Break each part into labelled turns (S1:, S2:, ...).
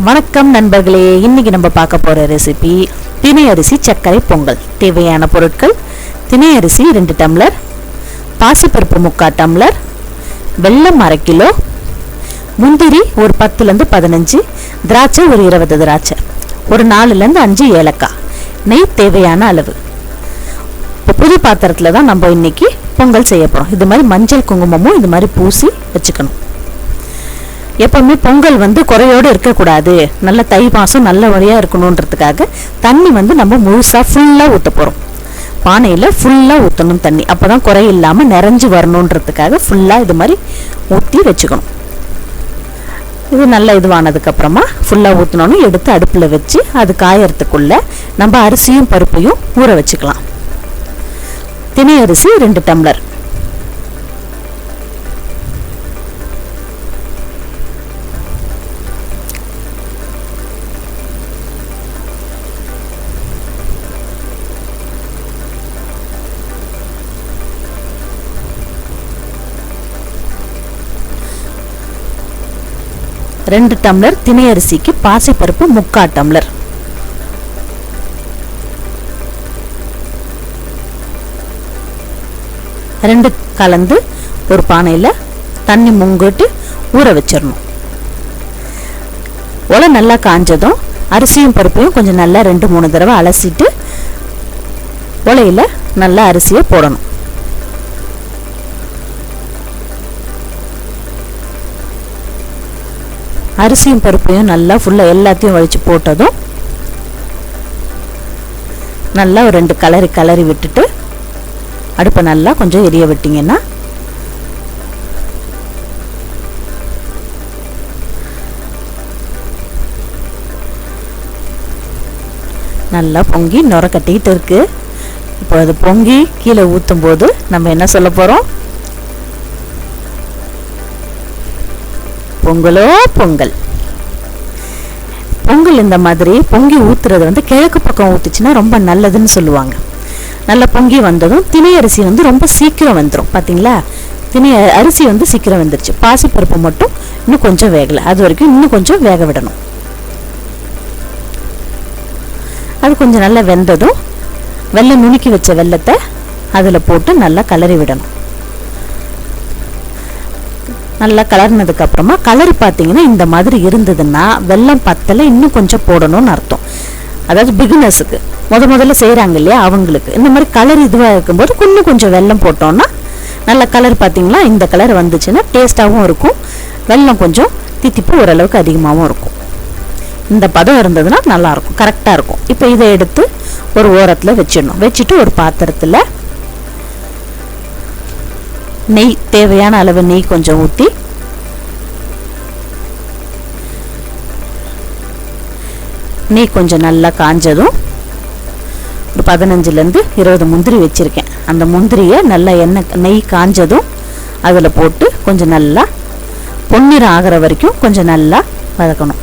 S1: வணக்கம் நண்பர்களே, இன்னைக்கு நம்ம பார்க்க போற ரெசிபி தினை அரிசி சர்க்கரை பொங்கல். தேவையான பொருட்கள்: தினை அரிசி 2 டம்ளர், பாசிப்பருப்பு 3/4 டம்ளர், வெல்லம் 1/2 கிலோ, முந்திரி ஒரு 10 ல 15, திராட்சை ஒரு 20 திராட்சை, ஒரு 4 ல 5 ஏலக்காய், நெய் தேவையான அளவு. புது பாத்திரத்துல தான் நம்ம இன்னைக்கு பொங்கல் செய்ய போறோம். இது மாதிரி மஞ்சள் குங்குமமும் இது மாதிரி பூசி வச்சுக்கணும். எப்பவுமே பொங்கல் குறையோடு இருக்கக்கூடாது, நல்ல தை மாதம் நல்ல வழியாக இருக்கணுன்றதுக்காக தண்ணி நம்ம முழுசாக ஃபுல்லாக ஊற்ற போகிறோம். பானையில் ஃபுல்லாக ஊற்றணும் தண்ணி, அப்போ தான் குறை இல்லாமல் நிறைஞ்சு வரணுன்றதுக்காக ஃபுல்லாக இது மாதிரி ஊற்றி வச்சுக்கணும். இது நல்லா இதுவானதுக்கப்புறமா ஃபுல்லாக ஊற்றினோன்னு எடுத்து அடுப்பில் வச்சு அது காயறதுக்குள்ளே நம்ம அரிசியும் பருப்பையும் ஊற வச்சுக்கலாம். தினை அரிசி 2 டம்ளர், ரெண்டு டம்ளர் தினை அரிசிக்கு பாசிப்பருப்பு 3/4 டம்ளர், ரெண்டு கலந்து ஒரு பானையில் தண்ணி முங்கிட்டு ஊற வச்சிடணும். ஒலை நல்லா காஞ்சதும் அரிசியும் பருப்பையும் கொஞ்சம் நல்லா 2-3 தடவை அலசிட்டு ஒலையில் நல்லா அரிசியை போடணும். அரிசியும் பருப்பையும் நல்லா ஃபுல்லாக எல்லாத்தையும் வலிச்சு போட்டதும் நல்லா ஒரு 2 கலரி விட்டுட்டு அடுப்பை நல்லா கொஞ்சம் எரிய விட்டிங்கன்னா நல்லா பொங்கி நுர கட்டிக்கிட்டு இருக்கு. இப்போ அது பொங்கி கீழே ஊற்றும் போது நம்ம என்ன சொல்ல போகிறோம்? பொங்கலோ பொங்கல். பொங்கல் இந்த மாதிரி பொங்கி ஊத்துறது கிழக்கு பக்கம் ஊத்துச்சுன்னா ரொம்ப நல்லதுன்னு சொல்லுவாங்க. நல்லா பொங்கி வந்ததும் தினை அரிசி ரொம்ப சீக்கிரம் வந்துடும். பார்த்தீங்களா, தினை அரிசி சீக்கிரம் வந்துருச்சு. பாசிப்பருப்பு மட்டும் இன்னும் கொஞ்சம் வேகலை, அது வரைக்கும் இன்னும் கொஞ்சம் வேக விடணும். அது கொஞ்சம் நல்லா வெந்ததும் வெல்லம் நுணுக்கி வச்ச வெல்லத்தை அதில் போட்டு நல்லா கலரி விடணும். நல்லா கலர்னதுக்கு அப்புறமா கலர் பார்த்தீங்கன்னா இந்த மாதிரி இருந்ததுன்னா வெல்லம் பத்தலை, இன்னும் கொஞ்சம் போடணும்னு அர்த்தம். அதாவது பிகினர்ஸுக்கு முதல்ல செய்கிறாங்க இல்லையா, அவங்களுக்கு இந்த மாதிரி கலர் இதுவாக இருக்கும்போது இன்னும் கொஞ்சம் வெல்லம் போட்டோம்னா நல்ல கலர் பார்த்தீங்களா, இந்த கலர் வந்துச்சுன்னா டேஸ்ட்டாகவும் இருக்கும், வெல்லம் கொஞ்சம் தித்திப்பு ஓரளவுக்கு அதிகமாகவும் இருக்கும். இந்த பதம் இருந்ததுன்னா நல்லாயிருக்கும், கரெக்டாக இருக்கும். இப்போ இதை எடுத்து ஒரு ஓரத்தில் வச்சிடணும். வச்சுட்டு ஒரு பாத்திரத்தில் நெய் தேவையான அளவு நெய் கொஞ்சம் ஊற்றி நெய் கொஞ்சம் நல்லா காஞ்சதும் ஒரு 15 ல 20 முந்திரி வச்சுருக்கேன். அந்த முந்திரியை நல்லா நெய் காஞ்சதும் அதில் போட்டு கொஞ்சம் நல்லா பொன்னிறம் ஆகிற வரைக்கும் கொஞ்சம் நல்லா வதக்கணும்.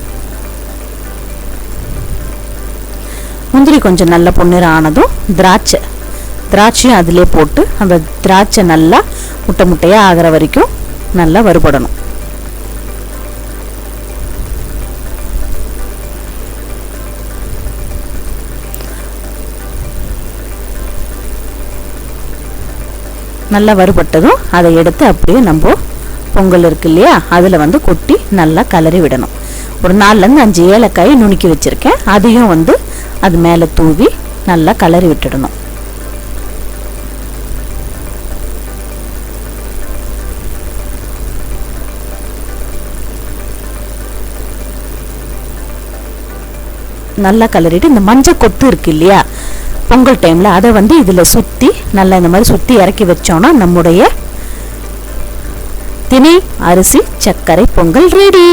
S1: முந்திரி கொஞ்சம் நல்லா பொன்னிறம் ஆனதும் திராட்சையும் அதிலே போட்டு அந்த திராட்சை நல்லா முட்டையாக ஆகிற வரைக்கும் நல்லா வறுபடணும். நல்லா வறுபட்டதும் அதை எடுத்து அப்படியே நம்ம பொங்கல் இருக்கு இல்லையா, அதில் கொட்டி நல்லா கலரி விடணும். ஒரு 4 ல 5 ஏலக்காயை நுணுக்கி வச்சுருக்கேன், அதையும் அது மேலே தூவி நல்லா கலரி விட்டுடணும். நல்லா கலரிட்டு இந்த மஞ்சள் கொத்து இருக்கு இல்லையா பொங்கல் டைமில், அதை இதில் சுற்றி நல்லா இந்த மாதிரி சுற்றி இறக்கி வச்சோன்னா நம்முடைய தினை அரிசி சர்க்கரை பொங்கல் ரெடி.